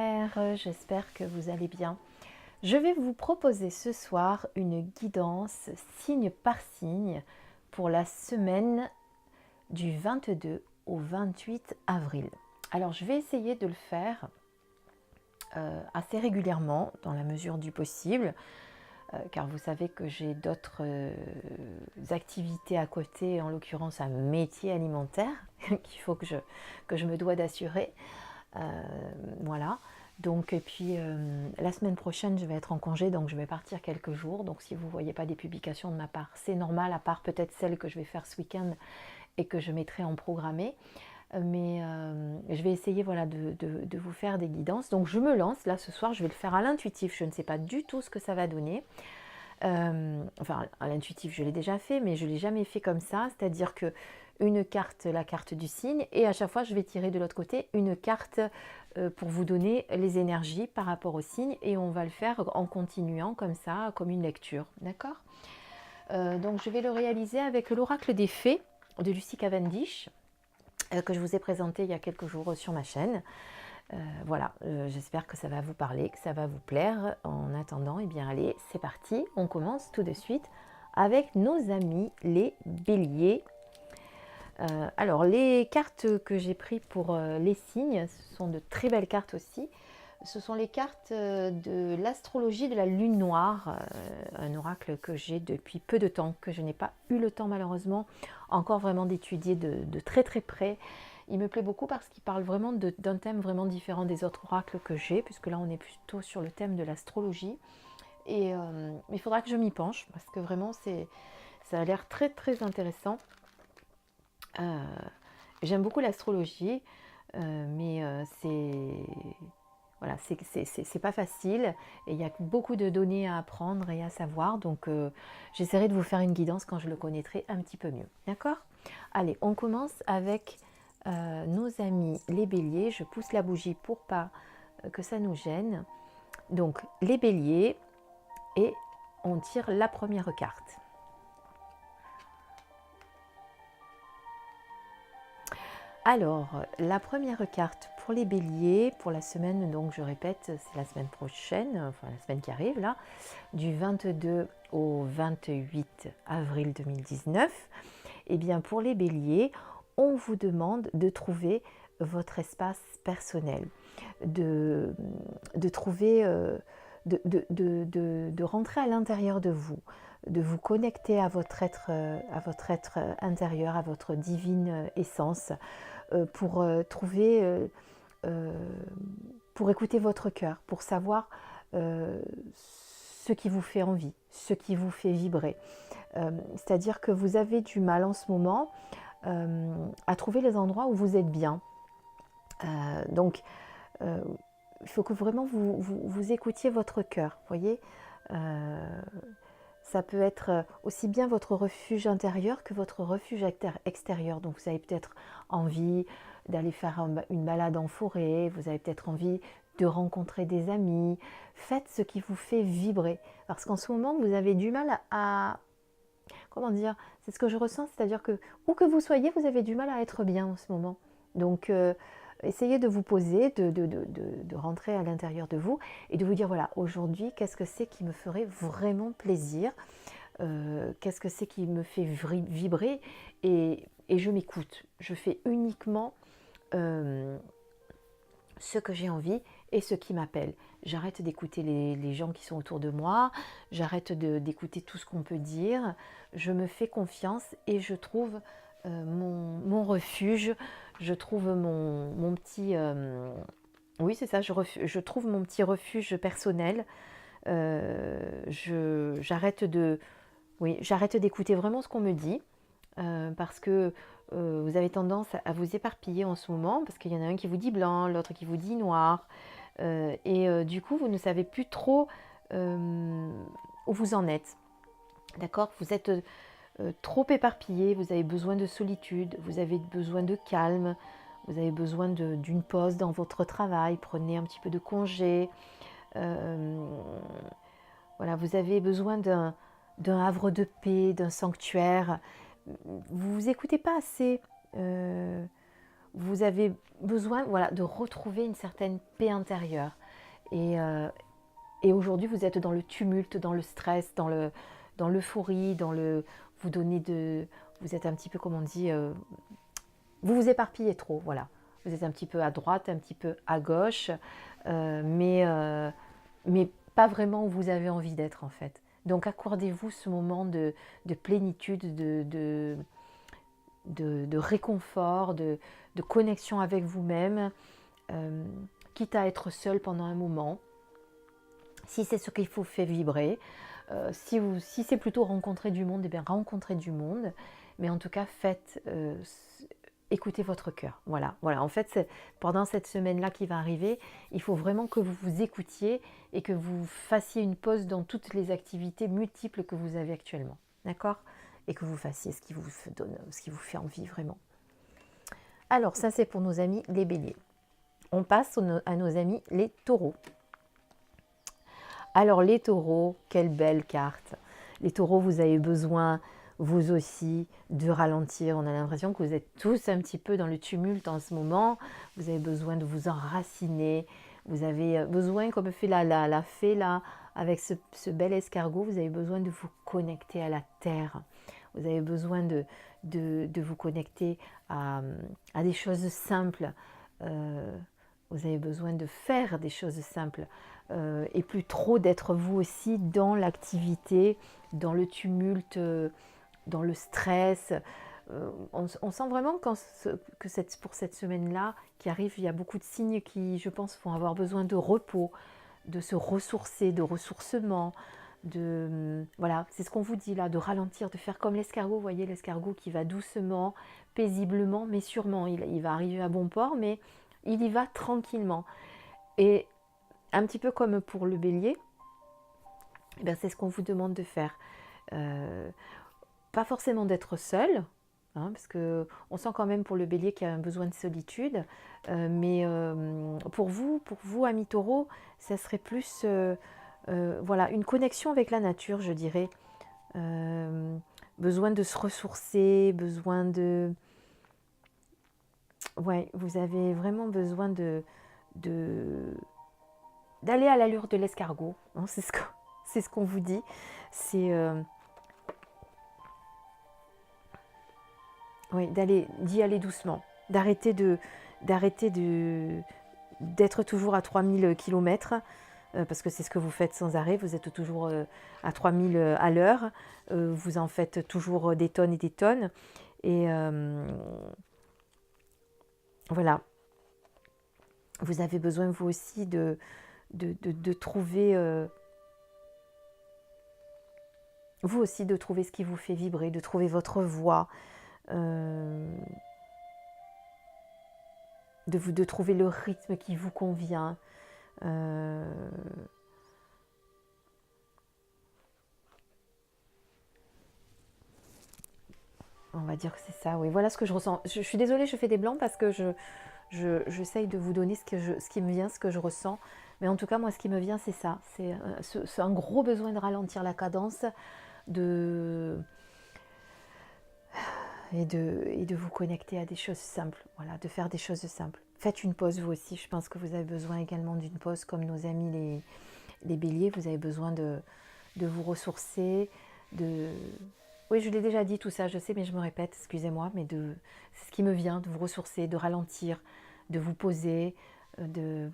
lunaire, j'espère que vous allez bien. Je vais vous proposer ce soir une guidance signe par signe pour la semaine du 22 au 28 avril. Alors je vais essayer de le faire assez régulièrement dans la mesure du possible, car vous savez que j'ai d'autres activités à côté, en l'occurrence un métier alimentaire qu'il faut que je me dois d'assurer. Voilà. Donc, et puis la semaine prochaine, je vais être en congé, donc je vais partir quelques jours. Donc, si vous ne voyez pas des publications de ma part, c'est normal, à part peut-être celles que je vais faire ce week-end et que je mettrai en programmé. Mais je vais essayer voilà, de vous faire des guidances. Donc, je me lance. Là, ce soir, je vais le faire à l'intuitif. Je ne sais pas du tout ce que ça va donner. Enfin, à l'intuitif, je l'ai déjà fait, mais je ne l'ai jamais fait comme ça. C'est-à-dire que une carte, la carte du signe, et à chaque fois, je vais tirer de l'autre côté une carte pour vous donner les énergies par rapport au signe, et on va le faire en continuant comme ça, comme une lecture, d'accord. Donc, je vais le réaliser avec l'oracle des fées de Lucy Cavendish, que je vous ai présenté il y a quelques jours sur ma chaîne. Voilà, j'espère que ça va vous parler, que ça va vous plaire. En attendant, eh bien allez, c'est parti, on commence tout de suite avec nos amis les béliers. Alors, les cartes que j'ai prises pour les signes, ce sont de très belles cartes aussi. Ce sont les cartes de l'astrologie de la lune noire, un oracle que j'ai depuis peu de temps, que je n'ai pas eu le temps malheureusement encore vraiment d'étudier de très très près. Il me plaît beaucoup parce qu'il parle vraiment d'un thème vraiment différent des autres oracles que j'ai, puisque là on est plutôt sur le thème de l'astrologie. Et il faudra que je m'y penche, parce que vraiment ça a l'air très très intéressant. J'aime beaucoup l'astrologie, mais voilà, c'est pas facile et il y a beaucoup de données à apprendre et à savoir. Donc, j'essaierai de vous faire une guidance quand je le connaîtrai un petit peu mieux. D'accord? Allez, on commence avec nos amis les béliers. Je pousse la bougie pour pas que ça nous gêne. Donc, les béliers, et on tire la première carte. Alors, la première carte pour les béliers, pour la semaine, donc je répète, c'est la semaine prochaine, enfin la semaine qui arrive là, du 22 au 28 avril 2019. Et bien pour les béliers, on vous demande de trouver votre espace personnel, de trouver, de rentrer à l'intérieur de vous connecter à votre être intérieur, à votre divine essence, pour trouver, pour écouter votre cœur, pour savoir ce qui vous fait envie, ce qui vous fait vibrer. C'est-à-dire que vous avez du mal en ce moment à trouver les endroits où vous êtes bien. Donc, il faut que vraiment vous écoutiez votre cœur, voyez. Ça peut être aussi bien votre refuge intérieur que votre refuge extérieur. Donc vous avez peut-être envie d'aller faire une balade en forêt, vous avez peut-être envie de rencontrer des amis. Faites ce qui vous fait vibrer. Parce qu'en ce moment, vous avez du mal à... Comment dire? C'est ce que je ressens, c'est-à-dire que où que vous soyez, vous avez du mal à être bien en ce moment. Donc essayez de vous poser, de rentrer à l'intérieur de vous et de vous dire, voilà, aujourd'hui, qu'est-ce que c'est qui me ferait vraiment plaisir, qu'est-ce que c'est qui me fait vibrer, et je m'écoute. Je fais uniquement ce que j'ai envie et ce qui m'appelle. J'arrête d'écouter les gens qui sont autour de moi, j'arrête d'écouter tout ce qu'on peut dire, je me fais confiance et je trouve mon refuge, je trouve mon petit... oui, c'est ça, je trouve mon petit refuge personnel. J'arrête d'écouter vraiment ce qu'on me dit, parce que vous avez tendance à vous éparpiller en ce moment, parce qu'il y en a un qui vous dit blanc, l'autre qui vous dit noir, et du coup, vous ne savez plus trop où vous en êtes. D'accord? Vous êtes trop éparpillé, vous avez besoin de solitude, vous avez besoin de calme, vous avez besoin d'une pause dans votre travail, prenez un petit peu de congé. Voilà, vous avez besoin d'un havre de paix, d'un sanctuaire. Vous vous écoutez pas assez. vous avez besoin, voilà, de retrouver une certaine paix intérieure. Et aujourd'hui, vous êtes dans le tumulte, dans le stress, dans l'euphorie, vous êtes un petit peu, comme on dit, vous vous éparpillez trop, voilà. Vous êtes un petit peu à droite, un petit peu à gauche, mais pas vraiment où vous avez envie d'être en fait. Donc accordez-vous ce moment de plénitude, de réconfort, de connexion avec vous-même, quitte à être seul pendant un moment. Si c'est ce qu'il vous fait vibrer, si c'est plutôt rencontrer du monde, eh bien rencontrez du monde. Mais en tout cas, écoutez votre cœur. Voilà. En fait, pendant cette semaine-là qui va arriver, il faut vraiment que vous vous écoutiez et que vous fassiez une pause dans toutes les activités multiples que vous avez actuellement. D'accord? Et que vous fassiez ce qui vous fait envie vraiment. Alors, ça c'est pour nos amis les béliers. On passe à nos amis les taureaux. Alors les taureaux, quelle belle carte. Les taureaux, vous avez besoin, vous aussi, de ralentir. On a l'impression que vous êtes tous un petit peu dans le tumulte en ce moment. Vous avez besoin de vous enraciner. Vous avez besoin, comme fait la fée là, avec ce bel escargot, vous avez besoin de vous connecter à la terre. Vous avez besoin de vous connecter à des choses simples. Vous avez besoin de faire des choses simples. Et plus trop d'être vous aussi dans l'activité, dans le tumulte, dans le stress. On sent vraiment pour cette semaine-là qui arrive, il y a beaucoup de signes qui, je pense, vont avoir besoin de repos, de se ressourcer, de ressourcement. Voilà, c'est ce qu'on vous dit là, de ralentir, de faire comme l'escargot. Vous voyez l'escargot qui va doucement, paisiblement, mais sûrement. Il va arriver à bon port, mais il y va tranquillement. Et un petit peu comme pour le bélier, ben c'est ce qu'on vous demande de faire. Pas forcément d'être seul, parce qu'on sent quand même pour le bélier qu'il y a un besoin de solitude, mais pour vous, amis taureaux, ça serait plus voilà, une connexion avec la nature, je dirais. Besoin de se ressourcer, besoin de... Ouais, vous avez vraiment besoin d'aller à l'allure de l'escargot, c'est ce qu'on vous dit. C'est oui, d'y aller doucement, d'arrêter d'être toujours à 3000 km, parce que c'est ce que vous faites sans arrêt, vous êtes toujours à 3000 à l'heure, vous en faites toujours des tonnes et des tonnes, et voilà, vous avez besoin vous aussi de trouver, vous aussi de trouver ce qui vous fait vibrer, de trouver votre voix, de trouver le rythme qui vous convient. On va dire que c'est ça, oui. Voilà ce que je ressens. Je suis désolée, je fais des blancs parce que j'essaye de vous donner ce qui me vient, ce que je ressens. Mais en tout cas, moi, ce qui me vient, c'est ça. C'est un gros besoin de ralentir la cadence, et de vous connecter à des choses simples. Voilà, de faire des choses simples. Faites une pause, vous aussi. Je pense que vous avez besoin également d'une pause, comme nos amis les béliers. Vous avez besoin de vous ressourcer, Oui, je l'ai déjà dit tout ça, je sais, mais je me répète, excusez-moi, mais c'est ce qui me vient, de vous ressourcer, de ralentir, de vous poser, d'aller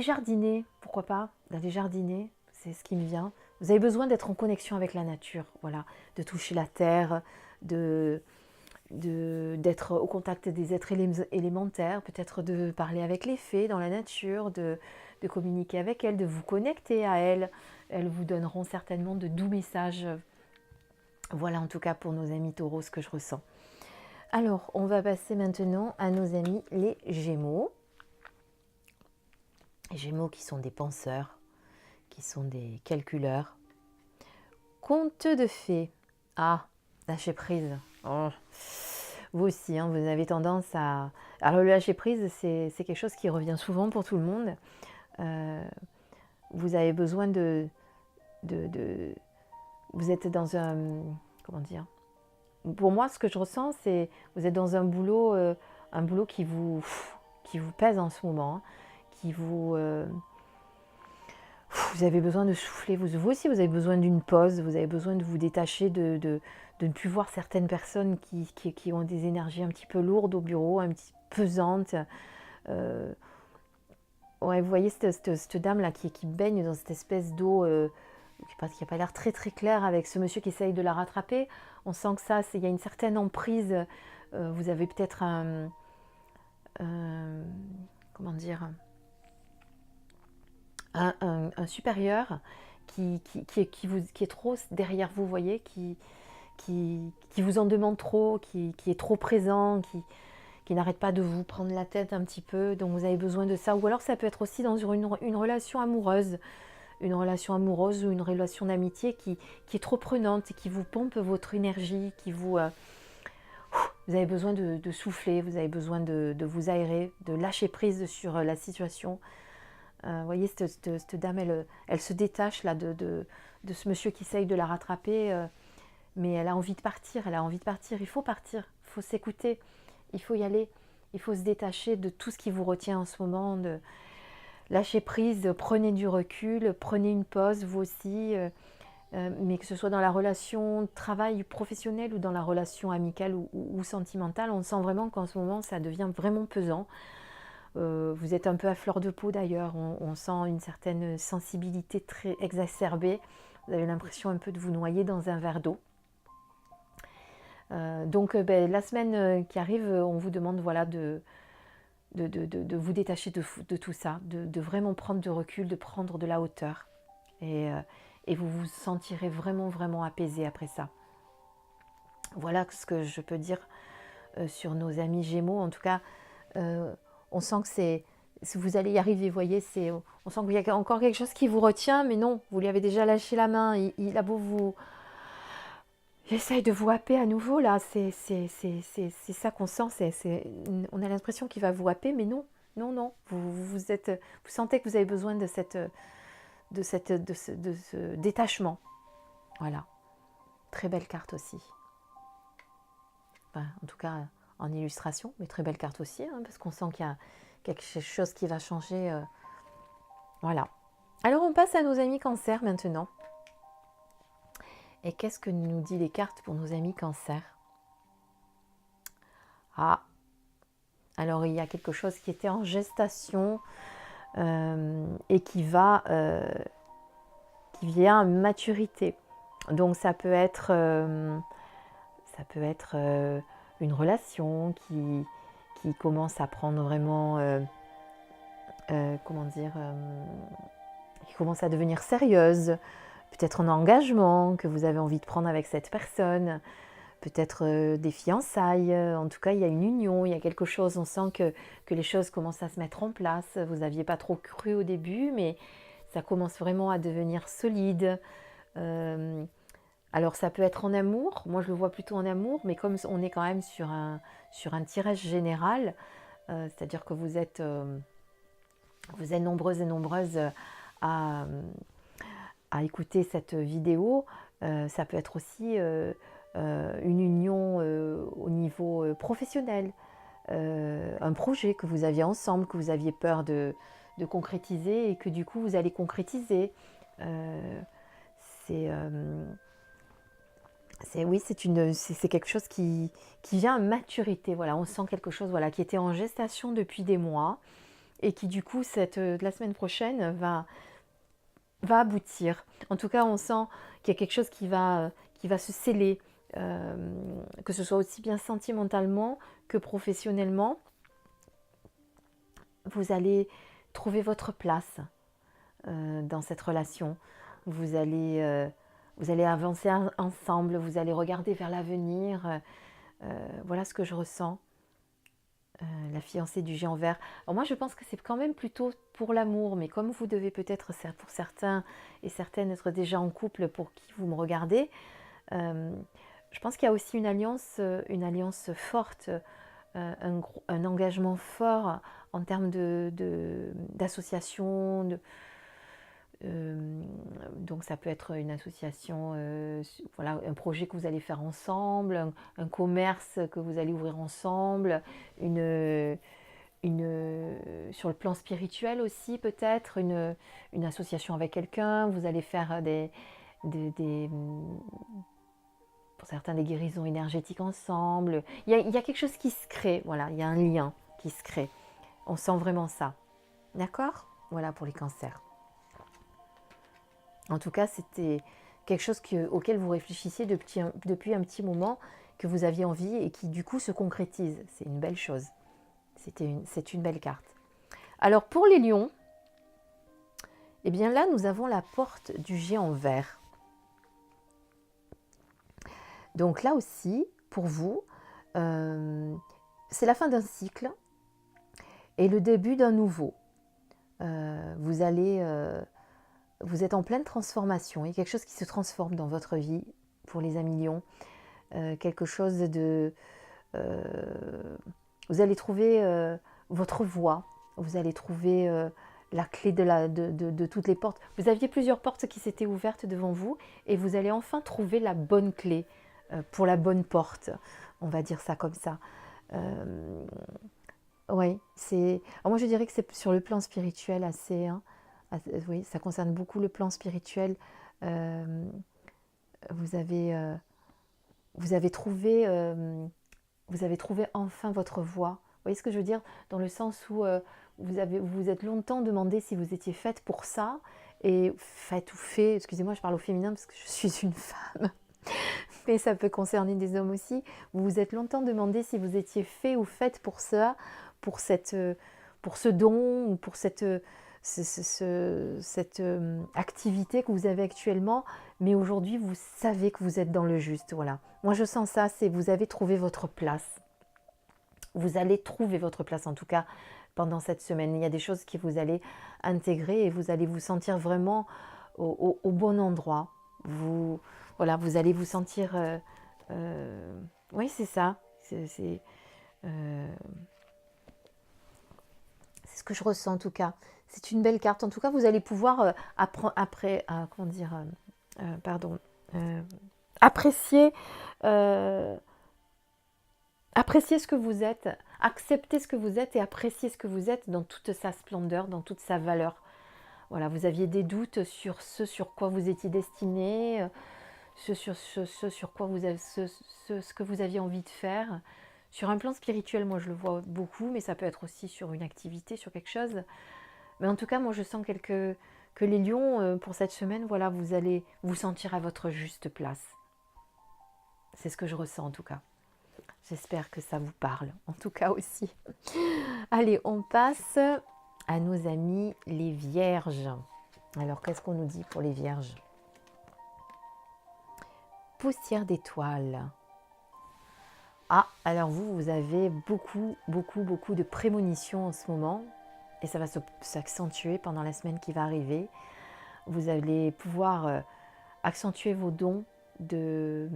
jardiner, pourquoi pas, d'aller jardiner, c'est ce qui me vient. Vous avez besoin d'être en connexion avec la nature, voilà, de toucher la terre, d'être au contact des êtres élémentaires, peut-être de parler avec les fées dans la nature, de communiquer avec elles, de vous connecter à elles. Elles vous donneront certainement de doux messages. Voilà en tout cas pour nos amis taureaux ce que je ressens. Alors, on va passer maintenant à nos amis les Gémeaux. Les Gémeaux qui sont des penseurs, qui sont des calculeurs. Conte de fées. Ah, lâcher prise. Oh. Vous aussi, vous avez tendance à... Alors le lâcher prise, c'est quelque chose qui revient souvent pour tout le monde. Vous avez besoin vous êtes dans un... Comment dire ? pour moi, ce que je ressens, c'est vous êtes dans un boulot qui vous pèse en ce moment, hein, qui vous avez besoin de souffler. Vous aussi, vous avez besoin d'une pause. Vous avez besoin de vous détacher, de ne plus voir certaines personnes qui ont des énergies un petit peu lourdes au bureau, un petit pesantes. Euh, ouais, vous voyez cette dame-là qui baigne dans cette espèce d'eau qui n'a pas l'air très très claire avec ce monsieur qui essaye de la rattraper. On sent que ça, il y a une certaine emprise. Vous avez peut-être comment dire, un supérieur qui est trop derrière vous, voyez, qui vous en demande trop, qui est trop présent, qui n'arrête pas de vous prendre la tête un petit peu, donc vous avez besoin de ça. Ou alors ça peut être aussi dans une relation amoureuse, ou une relation d'amitié qui est trop prenante et qui vous pompe votre énergie, vous avez besoin de souffler, vous avez besoin de vous aérer, de lâcher prise sur la situation. Vous voyez, cette dame, elle se détache là de ce monsieur qui essaye de la rattraper, mais elle a envie de partir, il faut partir, il faut s'écouter, il faut y aller, il faut se détacher de tout ce qui vous retient en ce moment, de lâcher prise, prenez du recul, prenez une pause, vous aussi, mais que ce soit dans la relation travail professionnelle ou dans la relation amicale ou sentimentale, on sent vraiment qu'en ce moment, ça devient vraiment pesant. Vous êtes un peu à fleur de peau d'ailleurs, on sent une certaine sensibilité très exacerbée, vous avez l'impression un peu de vous noyer dans un verre d'eau. Donc la semaine qui arrive, on vous demande voilà, de vous détacher de tout ça, de vraiment prendre du recul, de prendre de la hauteur. Et vous vous sentirez vraiment, vraiment apaisé après ça. Voilà ce que je peux dire sur nos amis Gémeaux. En tout cas, on sent que vous allez y arriver, vous voyez, on sent qu'il y a encore quelque chose qui vous retient, mais non, vous lui avez déjà lâché la main, il a beau vous... J'essaye de vous happer à nouveau, là, c'est ça qu'on sent, on a l'impression qu'il va vous happer, mais non, non, non, vous sentez que vous avez besoin de ce détachement. Voilà, très belle carte aussi. Enfin, en tout cas, en illustration, mais très belle carte aussi, hein, parce qu'on sent qu'il y a quelque chose qui va changer. Voilà. Alors, on passe à nos amis Cancer maintenant. Et qu'est-ce que nous dit les cartes pour nos amis Cancer? Ah, alors il y a quelque chose qui était en gestation et qui vient à maturité. Donc ça peut être une relation qui commence à prendre vraiment, qui commence à devenir sérieuse. Peut-être un engagement que vous avez envie de prendre avec cette personne, peut-être des fiançailles, en tout cas il y a une union, il y a quelque chose, on sent que les choses commencent à se mettre en place, vous n'aviez pas trop cru au début, mais ça commence vraiment à devenir solide. Alors ça peut être en amour, moi je le vois plutôt en amour, mais comme on est quand même sur un tirage général, c'est-à-dire que vous êtes nombreuses et nombreuses à écouter cette vidéo, ça peut être aussi une union au niveau professionnel, un projet que vous aviez ensemble, que vous aviez peur de concrétiser et que du coup vous allez concrétiser. C'est quelque chose qui vient à maturité. Voilà, on sent quelque chose voilà, qui était en gestation depuis des mois et qui du coup la semaine prochaine va aboutir. En tout cas, on sent qu'il y a quelque chose qui va se sceller, que ce soit aussi bien sentimentalement que professionnellement. Vous allez trouver votre place dans cette relation. Vous allez avancer ensemble, vous allez regarder vers l'avenir. Voilà ce que je ressens. La fiancée du géant vert. Alors moi je pense que c'est quand même plutôt pour l'amour, mais comme vous devez peut-être pour certains et certaines être déjà en couple pour qui vous me regardez, je pense qu'il y a aussi une alliance forte, un engagement fort en termes d'association, Donc ça peut être une association, voilà, un projet que vous allez faire ensemble, un commerce que vous allez ouvrir ensemble, une, sur le plan spirituel aussi peut-être, une association avec quelqu'un, vous allez faire pour certains des guérisons énergétiques ensemble. Il y a quelque chose qui se crée, voilà, il y a un lien qui se crée. On sent vraiment ça. D'accord? Voilà pour les cancers. En tout cas, c'était quelque chose auquel vous réfléchissiez depuis un petit moment, que vous aviez envie et qui du coup se concrétise. C'est une belle chose. C'est une belle carte. Alors pour les lions, eh bien là, nous avons la porte du géant vert. Donc là aussi, pour vous, c'est la fin d'un cycle et le début d'un nouveau. Vous êtes en pleine transformation. Il y a quelque chose qui se transforme dans votre vie pour les amis lions. Quelque chose de... vous allez trouver votre voie. Vous allez trouver la clé de toutes les portes. Vous aviez plusieurs portes qui s'étaient ouvertes devant vous et vous allez enfin trouver la bonne clé pour la bonne porte. On va dire ça comme ça. Oui, c'est... Alors moi je dirais que c'est sur le plan spirituel assez... Hein, oui, ça concerne beaucoup le plan spirituel. Vous avez trouvé, vous avez trouvé enfin votre voie. Vous voyez ce que je veux dire? Dans le sens où vous êtes longtemps demandé si vous étiez faite pour ça, et faite ou fait, excusez-moi, je parle au féminin parce que je suis une femme, mais ça peut concerner des hommes aussi. Vous vous êtes longtemps demandé si vous étiez fait ou faite pour ça, pour ce don ou pour cette activité que vous avez actuellement, mais aujourd'hui vous savez que vous êtes dans le juste. Voilà. Moi je sens ça, c'est vous avez trouvé votre place. Vous allez trouver votre place en tout cas pendant cette semaine. Il y a des choses que vous allez intégrer et vous allez vous sentir vraiment au bon endroit. Voilà, vous allez vous sentir... oui, c'est ça. C'est ce que je ressens en tout cas. C'est une belle carte. En tout cas, vous allez pouvoir apprécier, apprécier ce que vous êtes, accepter ce que vous êtes et apprécier ce que vous êtes dans toute sa splendeur, dans toute sa valeur. Voilà, vous aviez des doutes sur ce sur quoi vous étiez destiné, ce sur quoi ce que vous aviez envie de faire. Sur un plan spirituel, moi je le vois beaucoup, mais ça peut être aussi sur une activité, sur quelque chose. Mais en tout cas, moi je sens que les lions, pour cette semaine, voilà, vous allez vous sentir à votre juste place. C'est ce que je ressens en tout cas. J'espère que ça vous parle, en tout cas aussi. Allez, on passe à nos amis les vierges. Alors, qu'est-ce qu'on nous dit pour les vierges? Poussière d'étoiles. Ah, alors vous avez beaucoup de prémonitions en ce moment. Et ça va s'accentuer pendant la semaine qui va arriver. Vous allez pouvoir accentuer vos dons de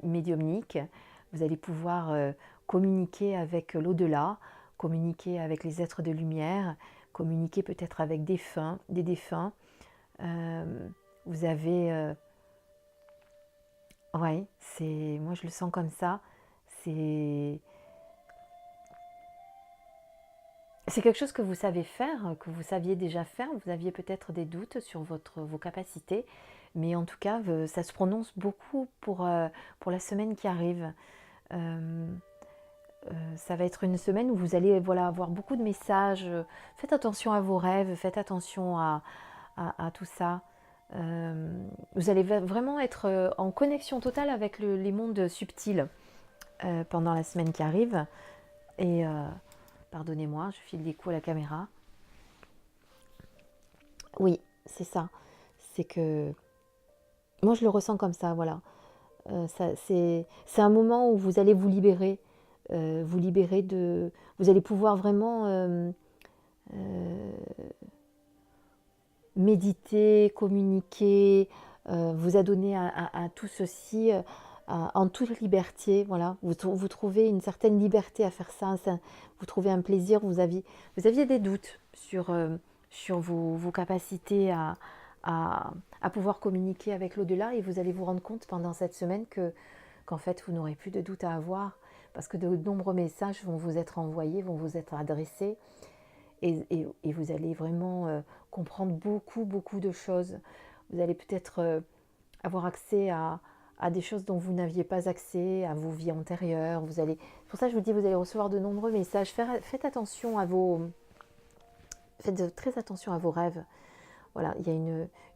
médiumnique. Vous allez pouvoir communiquer avec l'au-delà, communiquer avec les êtres de lumière, communiquer peut-être avec des défunts. Vous avez... ouais, moi je le sens comme ça. C'est quelque chose que vous savez faire, que vous saviez déjà faire. Vous aviez peut-être des doutes sur vos capacités, mais en tout cas, ça se prononce beaucoup pour la semaine qui arrive. Ça va être une semaine où vous allez avoir beaucoup de messages. Faites attention à vos rêves, faites attention à tout ça. Vous allez vraiment être en connexion totale avec les mondes subtils pendant la semaine qui arrive. Et... pardonnez-moi, je file des coups à la caméra. Oui, c'est ça. C'est que... moi, je le ressens comme ça, voilà. C'est un moment où vous allez vous libérer. Vous allez pouvoir vraiment méditer, communiquer, vous adonner à tout ceci en toute liberté. Voilà. Vous trouvez une certaine liberté à faire ça. Vous trouvez un plaisir. Vous aviez des doutes sur sur vos capacités à pouvoir communiquer avec l'au-delà, et vous allez vous rendre compte pendant cette semaine qu'en fait vous n'aurez plus de doute à avoir, parce que de nombreux messages vont vous être envoyés, vont vous être adressés, et vous allez vraiment comprendre beaucoup de choses. Vous allez peut-être avoir accès à des choses dont vous n'aviez pas accès, à vos vies antérieures. Pour ça, je vous dis, vous allez recevoir de nombreux messages. Faites très attention à vos rêves. Voilà, il y a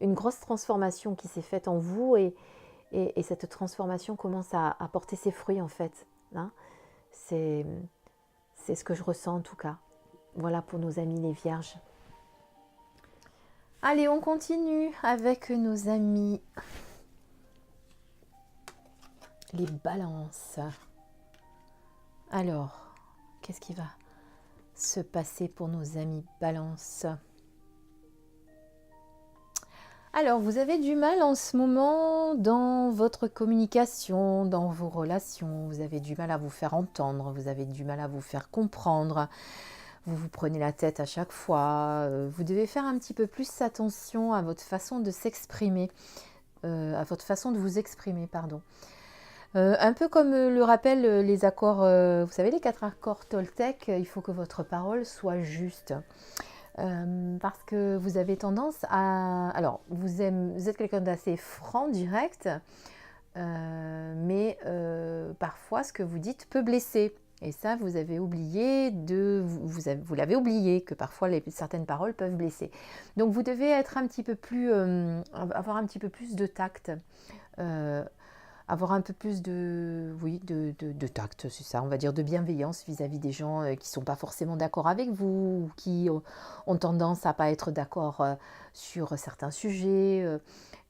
une grosse transformation qui s'est faite en vous, et cette transformation commence à porter ses fruits en fait. Hein. C'est ce que je ressens en tout cas. Voilà pour nos amis les vierges. Allez, on continue avec nos amis les balances. Alors, qu'est-ce qui va se passer pour nos amis balances? Alors, vous avez du mal en ce moment dans votre communication, dans vos relations. Vous avez du mal à vous faire entendre, vous avez du mal à vous faire comprendre. Vous vous prenez la tête à chaque fois. Vous devez faire un petit peu plus attention à votre façon de s'exprimer, à votre façon de vous exprimer, pardon. Un peu comme le rappellent les accords, vous savez, les 4 accords Toltec, il faut que votre parole soit juste. Parce que vous avez tendance à... Alors, vous êtes quelqu'un d'assez franc, direct, mais parfois, ce que vous dites peut blesser. Et ça, vous avez oublié vous l'avez oublié, que parfois certaines paroles peuvent blesser. Donc, vous devez être un petit peu plus... avoir un petit peu plus de tact. Avoir un peu plus de tact, c'est ça, on va dire, de bienveillance vis-à-vis des gens qui ne sont pas forcément d'accord avec vous, ou qui ont tendance à ne pas être d'accord sur certains sujets.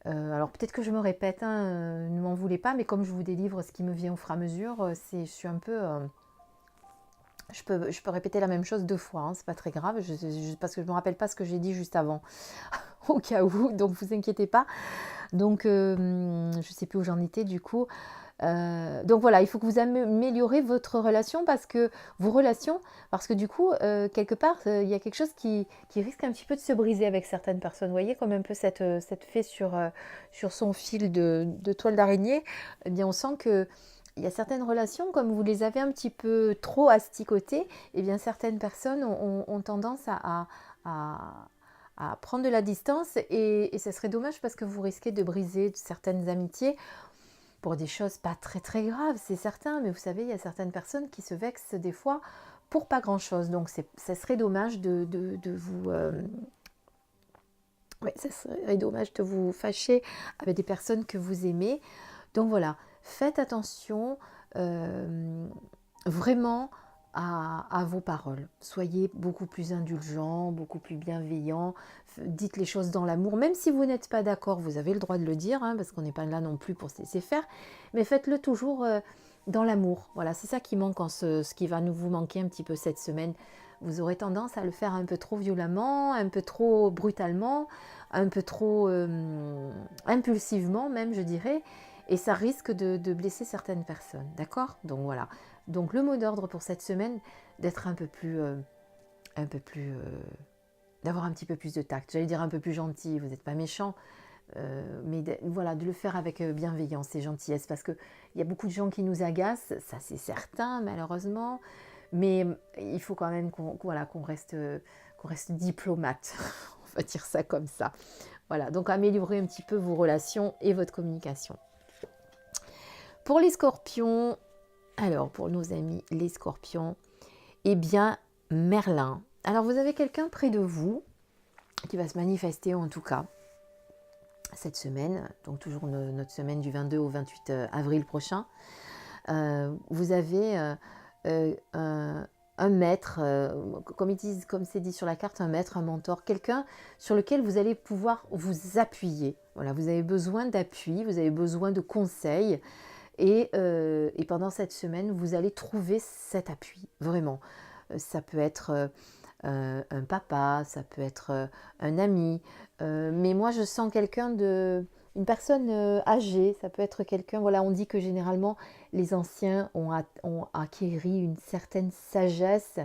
Alors peut-être que je me répète, hein, ne m'en voulez pas, mais comme je vous délivre ce qui me vient au fur et à mesure, je suis un peu... je peux répéter la même chose 2 fois, hein, c'est pas très grave, parce que je ne me rappelle pas ce que j'ai dit juste avant, au cas où, donc vous inquiétez pas. Donc, je ne sais plus où j'en étais du coup. Donc voilà, il faut que vous améliorez votre relation, parce que du coup, quelque part, il y a quelque chose qui risque un petit peu de se briser avec certaines personnes. Vous voyez, comme un peu cette fée sur son fil de toile d'araignée. Eh bien, on sent que il y a certaines relations, comme vous les avez un petit peu trop asticoter, eh bien certaines personnes ont tendance à prendre de la distance, et ça serait dommage, parce que vous risquez de briser certaines amitiés pour des choses pas très très graves, c'est certain, mais vous savez, il y a certaines personnes qui se vexent des fois pour pas grand chose, donc ça serait dommage de vous... ça serait dommage de vous fâcher avec des personnes que vous aimez. Donc voilà, faites attention vraiment à vos paroles. Soyez beaucoup plus indulgents, beaucoup plus bienveillants. Dites les choses dans l'amour. Même si vous n'êtes pas d'accord, vous avez le droit de le dire, hein, parce qu'on n'est pas là non plus pour se laisser faire. Mais faites-le toujours dans l'amour. Voilà, c'est ça qui manque, ce qui va vous manquer un petit peu cette semaine. Vous aurez tendance à le faire un peu trop violemment, un peu trop brutalement, un peu trop impulsivement même, je dirais. Et ça risque de blesser certaines personnes, d'accord? Donc voilà. Donc le mot d'ordre pour cette semaine, d'être d'avoir un petit peu plus de tact. J'allais dire un peu plus gentil, vous n'êtes pas méchant, mais voilà, de le faire avec bienveillance et gentillesse, parce qu'il y a beaucoup de gens qui nous agacent, ça c'est certain malheureusement, mais il faut quand même qu'on reste diplomate, on va dire ça comme ça. Voilà, donc améliorez un petit peu vos relations et votre communication. Pour les scorpions, alors pour nos amis les scorpions, eh bien Merlin. Alors vous avez quelqu'un près de vous qui va se manifester, en tout cas cette semaine, donc toujours notre semaine du 22 au 28 avril prochain. Vous avez un maître, comme c'est dit sur la carte, un maître, un mentor, quelqu'un sur lequel vous allez pouvoir vous appuyer. Voilà, vous avez besoin d'appui, vous avez besoin de conseils. Et pendant cette semaine, vous allez trouver cet appui, vraiment. Ça peut être un papa, ça peut être un ami, mais moi je sens une personne âgée, ça peut être quelqu'un, voilà, on dit que généralement les anciens ont acquéri une certaine sagesse,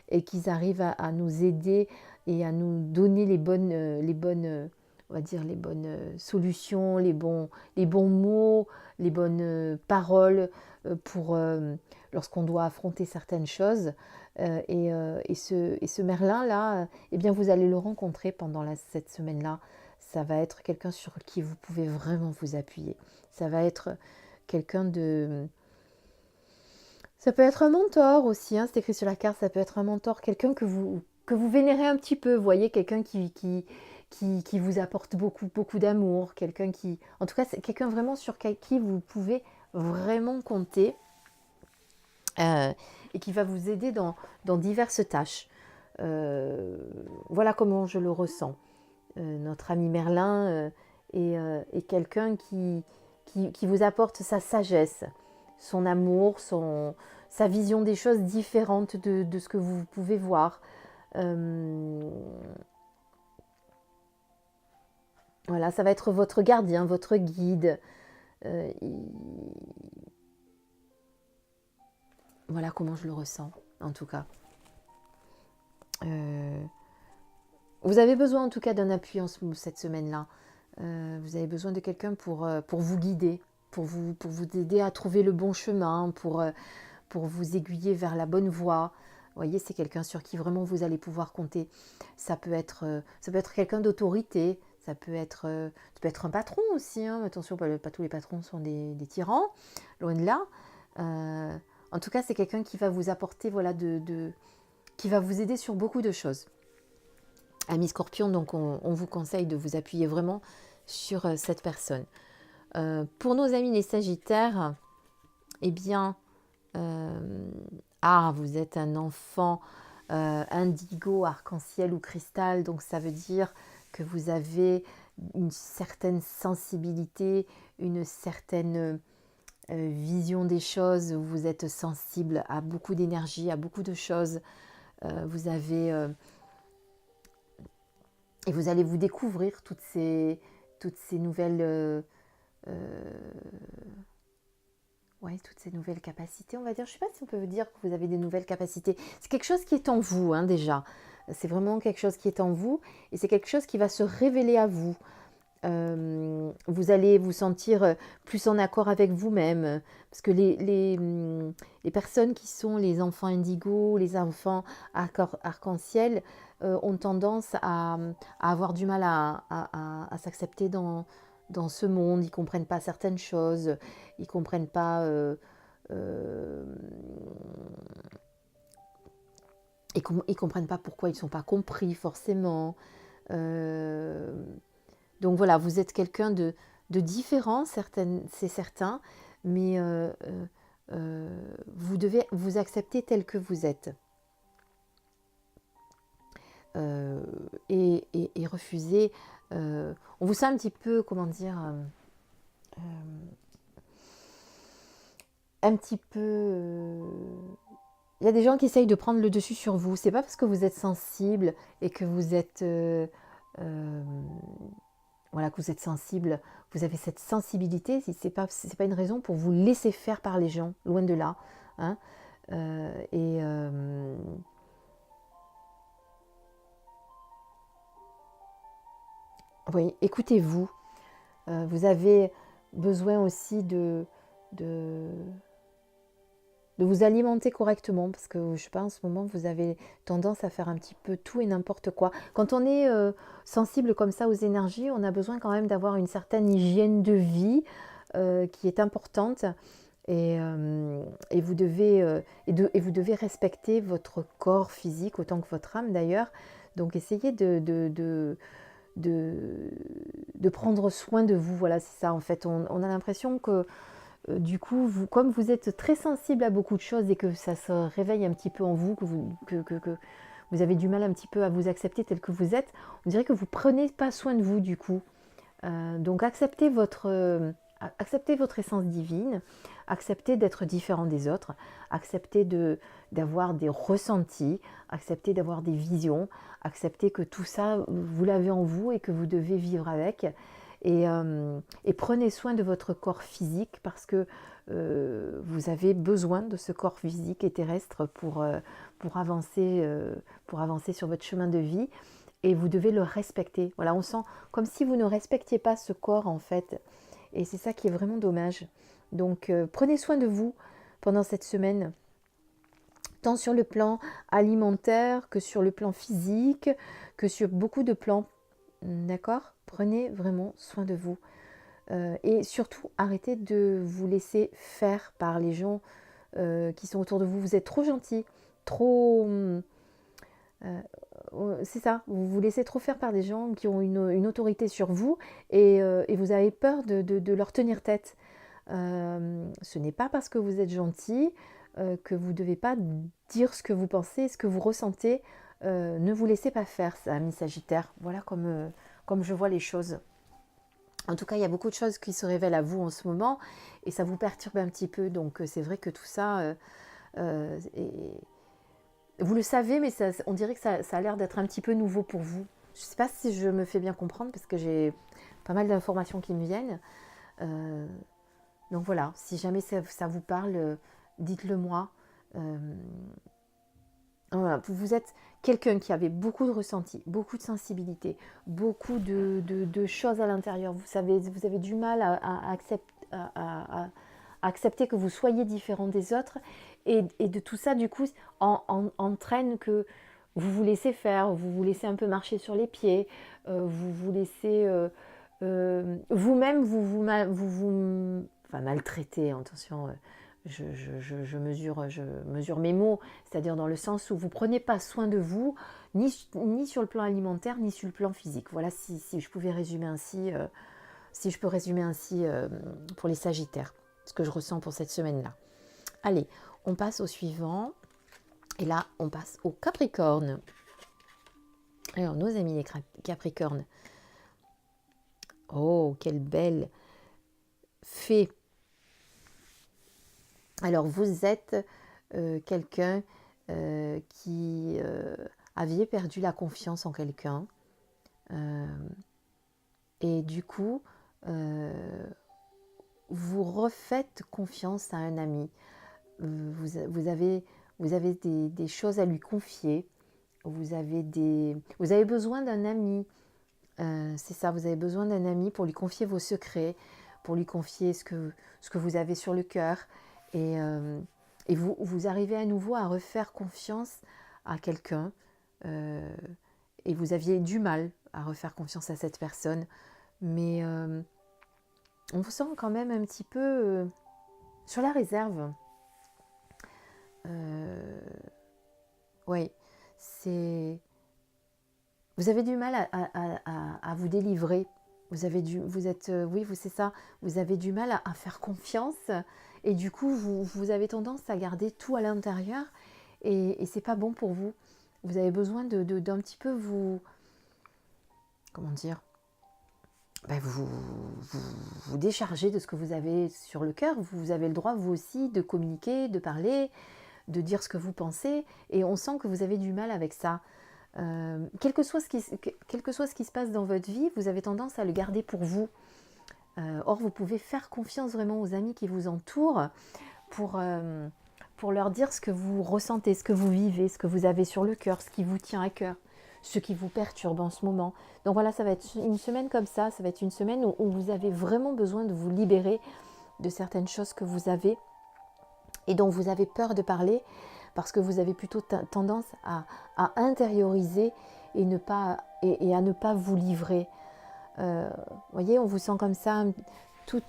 et qu'ils arrivent à nous aider et à nous donner on va dire les bonnes solutions, les bons mots, les bonnes paroles pour lorsqu'on doit affronter certaines choses. Et ce Merlin-là, eh bien, vous allez le rencontrer pendant cette semaine-là. Ça va être quelqu'un sur qui vous pouvez vraiment vous appuyer. Ça va être quelqu'un de... Ça peut être un mentor aussi, hein, c'est écrit sur la carte, ça peut être un mentor, quelqu'un que vous vénérez un petit peu, vous voyez, quelqu'un qui vous apporte beaucoup, beaucoup d'amour, quelqu'un qui... En tout cas, c'est quelqu'un vraiment sur qui vous pouvez vraiment compter et qui va vous aider dans diverses tâches. Voilà comment je le ressens. Notre ami Merlin est quelqu'un qui vous apporte sa sagesse, son amour, sa vision des choses différentes de ce que vous pouvez voir. Voilà, ça va être votre gardien, votre guide. Voilà comment je le ressens, en tout cas. Vous avez besoin en tout cas d'un appui cette semaine-là. Vous avez besoin de quelqu'un pour vous guider, pour vous aider à trouver le bon chemin, pour vous aiguiller vers la bonne voie. Vous voyez, c'est quelqu'un sur qui vraiment vous allez pouvoir compter. Ça peut être quelqu'un d'autorité, ça peut être un patron aussi. Hein. Attention, pas tous les patrons sont des tyrans, loin de là. En tout cas, c'est quelqu'un qui va vous apporter, voilà, qui va vous aider sur beaucoup de choses. Amis Scorpion, donc on vous conseille de vous appuyer vraiment sur cette personne. Pour nos amis les Sagittaires, eh bien, vous êtes un enfant indigo, arc-en-ciel ou cristal, donc ça veut dire que vous avez une certaine sensibilité, une certaine vision des choses, vous êtes sensible à beaucoup d'énergie, à beaucoup de choses. Vous avez... et vous allez vous découvrir toutes ces nouvelles... toutes ces nouvelles capacités, on va dire. Je ne sais pas si on peut dire que vous avez des nouvelles capacités. C'est quelque chose qui est en vous, hein, déjà. C'est vraiment quelque chose qui est en vous et c'est quelque chose qui va se révéler à vous. Vous allez vous sentir plus en accord avec vous-même parce que les personnes qui sont les enfants indigo, les enfants arc-en-ciel ont tendance à avoir du mal à s'accepter dans ce monde. Ils ne comprennent pas certaines choses, ils ne comprennent pas... ils comprennent pas pourquoi ils ne sont pas compris forcément. Donc voilà, vous êtes quelqu'un de différent, c'est certain, mais vous devez vous accepter tel que vous êtes. Et refuser... on vous sent un petit peu, comment dire... un petit peu... Il y a des gens qui essayent de prendre le dessus sur vous. C'est pas parce que vous êtes sensible et que vous êtes... voilà, que vous êtes sensible, vous avez cette sensibilité, c'est pas une raison pour vous laisser faire par les gens, loin de là. Hein. Oui, écoutez-vous. Vous avez besoin aussi de vous alimenter correctement parce que je sais pas, en ce moment vous avez tendance à faire un petit peu tout et n'importe quoi. Quand on est sensible comme ça aux énergies, on a besoin quand même d'avoir une certaine hygiène de vie qui est importante et vous devez respecter votre corps physique autant que votre âme d'ailleurs. Donc essayez de prendre soin de vous. Voilà, c'est ça en fait. On a l'impression que du coup, comme vous êtes très sensible à beaucoup de choses et que ça se réveille un petit peu en vous, que vous avez du mal un petit peu à vous accepter tel que vous êtes, on dirait que vous ne prenez pas soin de vous du coup. Donc acceptez votre essence divine, acceptez d'être différent des autres, acceptez d'avoir des ressentis, acceptez d'avoir des visions, acceptez que tout ça, vous l'avez en vous et que vous devez vivre avec. et prenez soin de votre corps physique parce que vous avez besoin de ce corps physique et terrestre pour avancer sur votre chemin de vie et vous devez le respecter. Voilà, on sent comme si vous ne respectiez pas ce corps en fait et c'est ça qui est vraiment dommage. Donc prenez soin de vous pendant cette semaine, tant sur le plan alimentaire que sur le plan physique, que sur beaucoup de plans. D'accord? Prenez vraiment soin de vous. Et surtout, arrêtez de vous laisser faire par les gens qui sont autour de vous. Vous êtes trop gentil, trop... c'est ça, vous vous laissez trop faire par des gens qui ont une autorité sur vous et vous avez peur de leur tenir tête. Ce n'est pas parce que vous êtes gentil que vous ne devez pas dire ce que vous pensez, ce que vous ressentez. Ne vous laissez pas faire, ça, ami Sagittaire. Voilà comme je vois les choses. En tout cas, il y a beaucoup de choses qui se révèlent à vous en ce moment et ça vous perturbe un petit peu. Donc, c'est vrai que tout ça, vous le savez, mais on dirait que ça a l'air d'être un petit peu nouveau pour vous. Je ne sais pas si je me fais bien comprendre parce que j'ai pas mal d'informations qui me viennent. Donc voilà, si jamais ça vous parle, dites-le moi. Vous êtes quelqu'un qui avait beaucoup de ressenti, beaucoup de sensibilité, beaucoup de choses à l'intérieur. Vous avez du mal à accepter que vous soyez différent des autres. Et de tout ça, du coup, entraîne que vous vous laissez faire, vous vous laissez un peu marcher sur les pieds, vous vous laissez... vous-même, enfin, maltraiter, attention... Je mesure mes mots, c'est-à-dire dans le sens où vous ne prenez pas soin de vous, ni sur le plan alimentaire, ni sur le plan physique. Voilà si je pouvais résumer ainsi, si je peux résumer ainsi pour les Sagittaires, ce que je ressens pour cette semaine-là. Allez, on passe au suivant. Et là, on passe au Capricorne. Alors, nos amis les Capricornes. Oh, quelle belle fée! Alors, vous êtes quelqu'un qui aviez perdu la confiance en quelqu'un. Et du coup, vous refaites confiance à un ami. Vous avez des choses à lui confier. Vous avez besoin d'un ami. C'est ça, vous avez besoin d'un ami pour lui confier vos secrets, pour lui confier ce que vous avez sur le cœur. Et vous arrivez à nouveau à refaire confiance à quelqu'un. Et vous aviez du mal à refaire confiance à cette personne. Mais on vous sent quand même un petit peu sur la réserve. Oui, vous avez du mal à vous délivrer. C'est ça. Vous avez du mal à faire confiance et du coup, vous avez tendance à garder tout à l'intérieur et c'est pas bon pour vous. Vous avez besoin d'un petit peu comment dire, vous décharger de ce que vous avez sur le cœur. Vous avez le droit, vous aussi, de communiquer, de parler, de dire ce que vous pensez et on sent que vous avez du mal avec ça. Quel que soit ce qui se passe dans votre vie, vous avez tendance à le garder pour vous. Or, vous pouvez faire confiance vraiment aux amis qui vous entourent pour leur dire ce que vous ressentez, ce que vous vivez, ce que vous avez sur le cœur, ce qui vous tient à cœur, ce qui vous perturbe en ce moment. Donc voilà, ça va être une semaine comme ça va être une semaine où vous avez vraiment besoin de vous libérer de certaines choses que vous avez et dont vous avez peur de parler, parce que vous avez plutôt tendance à intérioriser et à ne pas vous livrer. Voyez, on vous sent comme ça, tout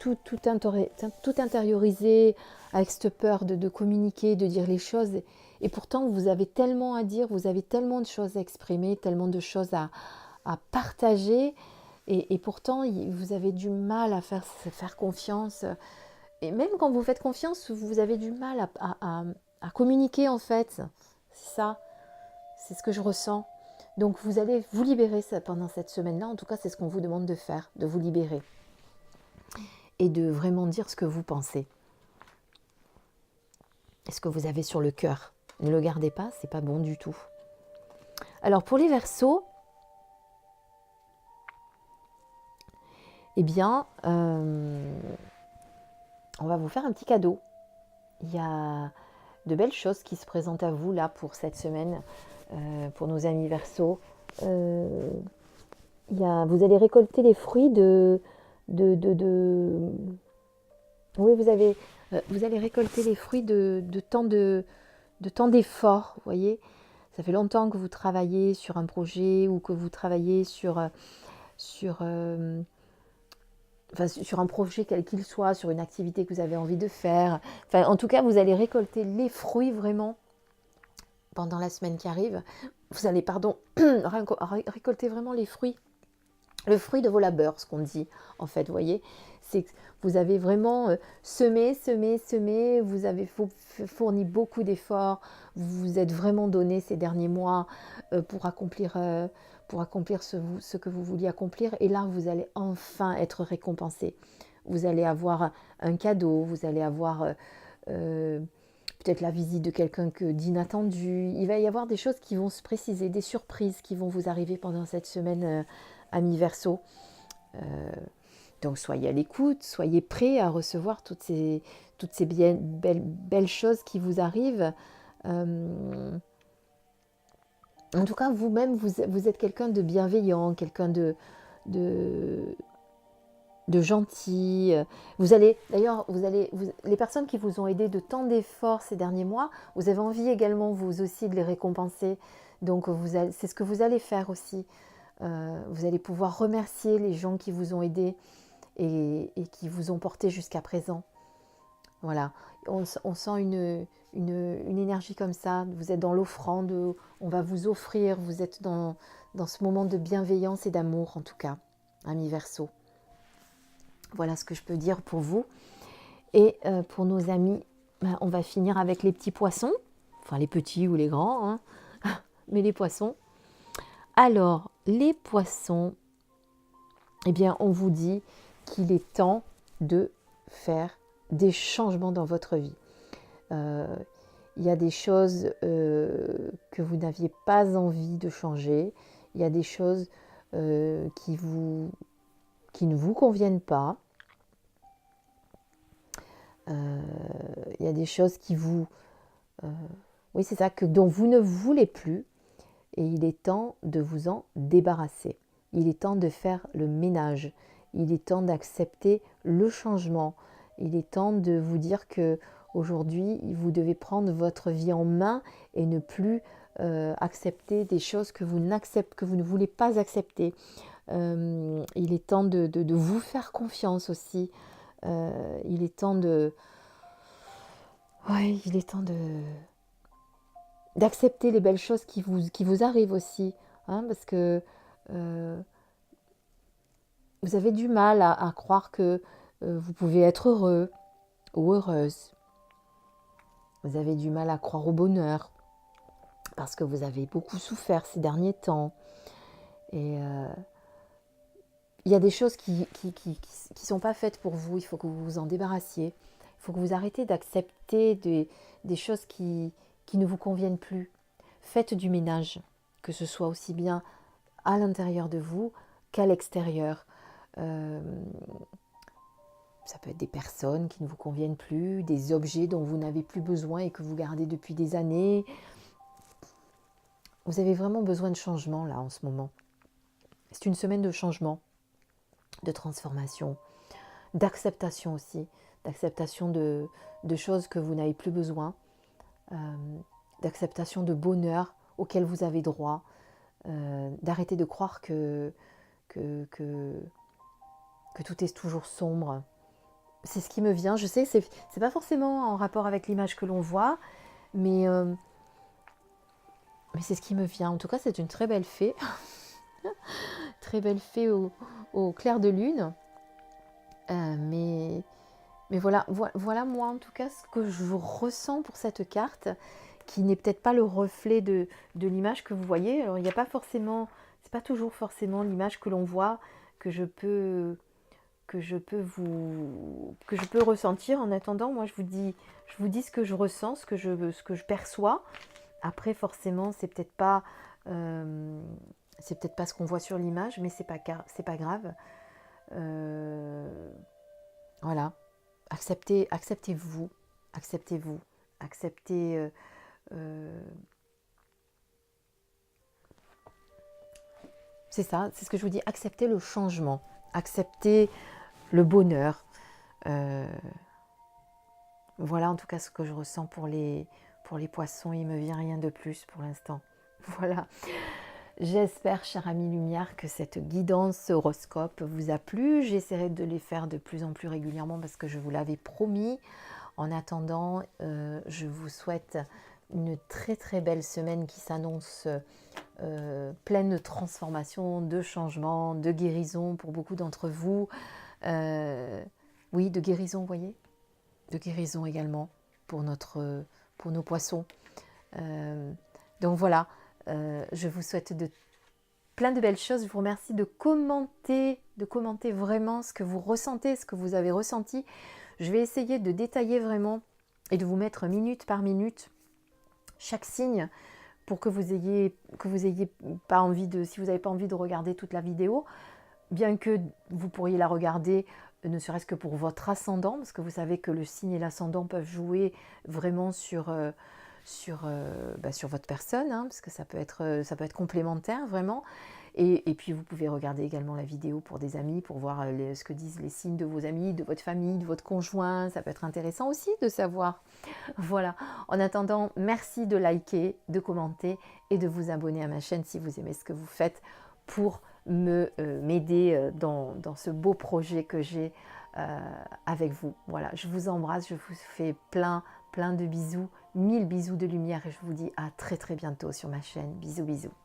intériorisé, avec cette peur de communiquer, de dire les choses. Et pourtant, vous avez tellement à dire, vous avez tellement de choses à exprimer, tellement de choses à partager. Et pourtant, vous avez du mal à faire confiance. Et même quand vous faites confiance, vous avez du mal à communiquer en fait. C'est ça, c'est ce que je ressens. Donc vous allez vous libérer pendant cette semaine-là. En tout cas, c'est ce qu'on vous demande de faire, de vous libérer. Et de vraiment dire ce que vous pensez. Et ce que vous avez sur le cœur. Ne le gardez pas, c'est pas bon du tout. Alors pour les Verseaux, eh bien, on va vous faire un petit cadeau. Il y a de belles choses qui se présentent à vous là pour cette semaine, pour nos amis Verseau. Vous allez récolter les fruits de oui, vous allez récolter les fruits de temps d'effort, vous voyez. Ça fait longtemps que vous travaillez sur un projet ou que vous travaillez sur, sur un projet quel qu'il soit, sur une activité que vous avez envie de faire. Enfin, en tout cas, vous allez récolter les fruits vraiment pendant la semaine qui arrive. Vous allez, récolter vraiment les fruits. Le fruit de vos labeurs, ce qu'on dit, en fait, vous voyez. C'est que vous avez vraiment semé, vous avez fourni beaucoup d'efforts, vous vous êtes vraiment donné ces derniers mois pour accomplir ce que vous vouliez accomplir. Et là, vous allez enfin être récompensé. Vous allez avoir un cadeau, vous allez avoir peut-être la visite de quelqu'un d'inattendu. Il va y avoir des choses qui vont se préciser, des surprises qui vont vous arriver pendant cette semaine, amis Verseau. Donc soyez à l'écoute, soyez prêts à recevoir toutes ces belles choses qui vous arrivent. En tout cas, vous-même, vous êtes quelqu'un de bienveillant, quelqu'un de gentil. Les personnes qui vous ont aidé de tant d'efforts ces derniers mois, vous avez envie également, vous aussi, de les récompenser. Donc, c'est ce que vous allez faire aussi. Vous allez pouvoir remercier les gens qui vous ont aidé et qui vous ont porté jusqu'à présent. Voilà, on sent une énergie comme ça. Vous êtes dans l'offrande, on va vous offrir. Vous êtes dans ce moment de bienveillance et d'amour, en tout cas, amis Verseau. Voilà ce que je peux dire pour vous. Et pour nos amis, on va finir avec les petits poissons. Enfin, les petits ou les grands, hein. Mais les poissons. Alors, les poissons, eh bien, on vous dit qu'il est temps de faire des changements dans votre vie. Il y a des choses que vous n'aviez pas envie de changer. Il y a des choses qui ne vous conviennent pas. Il y a des choses qui vous... oui, c'est ça, dont vous ne voulez plus. Et il est temps de vous en débarrasser. Il est temps de faire le ménage. Il est temps d'accepter le changement. Il est temps de vous dire que aujourd'hui, vous devez prendre votre vie en main et ne plus accepter des choses que vous ne voulez pas accepter. Il est temps de vous faire confiance aussi. Il est temps d'accepter les belles choses qui vous arrivent aussi, hein, parce que vous avez du mal à croire que vous pouvez être heureux ou heureuse. Vous avez du mal à croire au bonheur parce que vous avez beaucoup souffert ces derniers temps. Et il y a des choses qui sont pas faites pour vous. Il faut que vous vous en débarrassiez. Il faut que vous arrêtez d'accepter des choses qui ne vous conviennent plus. Faites du ménage, que ce soit aussi bien à l'intérieur de vous qu'à l'extérieur. Ça peut être des personnes qui ne vous conviennent plus, des objets dont vous n'avez plus besoin et que vous gardez depuis des années. Vous avez vraiment besoin de changement là en ce moment. C'est une semaine de changement, de transformation, d'acceptation aussi, d'acceptation de choses que vous n'avez plus besoin, d'acceptation de bonheur auquel vous avez droit, d'arrêter de croire que tout est toujours sombre. C'est ce qui me vient. Je sais, c'est pas forcément en rapport avec l'image que l'on voit, mais c'est ce qui me vient. En tout cas, c'est une très belle fée. Très belle fée au clair de lune. Mais voilà moi en tout cas ce que je ressens pour cette carte, qui n'est peut-être pas le reflet de l'image que vous voyez. Alors il n'y a pas forcément, c'est pas toujours forcément l'image que l'on voit que je peux ressentir. En attendant, moi je vous dis ce que je ressens, ce que je perçois. Après forcément c'est peut-être pas ce qu'on voit sur l'image, mais c'est pas grave. Voilà, acceptez-vous, acceptez-vous, acceptez... c'est ça, c'est ce que je vous dis, acceptez le changement, acceptez le bonheur. Voilà en tout cas ce que je ressens pour les poissons, il ne me vient rien de plus pour l'instant. Voilà. J'espère, chère amie lumière, que cette guidance horoscope vous a plu. J'essaierai de les faire de plus en plus régulièrement parce que je vous l'avais promis. En attendant, je vous souhaite une très très belle semaine qui s'annonce pleine de transformations, de changements, de guérison pour beaucoup d'entre vous. Oui, de guérison, vous voyez, de guérison également pour nos poissons. Donc voilà, je vous souhaite plein de belles choses. Je vous remercie de commenter vraiment ce que vous ressentez, ce que vous avez ressenti. Je vais essayer de détailler vraiment et de vous mettre minute par minute chaque signe pour que vous ayez pas envie si vous n'avez pas envie de regarder toute la vidéo, bien que vous pourriez la regarder ne serait-ce que pour votre ascendant, parce que vous savez que le signe et l'ascendant peuvent jouer vraiment sur votre personne, hein, parce que ça peut être complémentaire vraiment. Et puis vous pouvez regarder également la vidéo pour des amis, pour voir ce que disent les signes de vos amis, de votre famille, de votre conjoint. Ça peut être intéressant aussi de savoir. Voilà. En attendant, merci de liker, de commenter et de vous abonner à ma chaîne si vous aimez ce que vous faites pour m'aider dans ce beau projet que j'ai avec vous. Voilà, je vous embrasse, je vous fais plein de bisous, 1000 bisous de lumière et je vous dis à très très bientôt sur ma chaîne. Bisous bisous.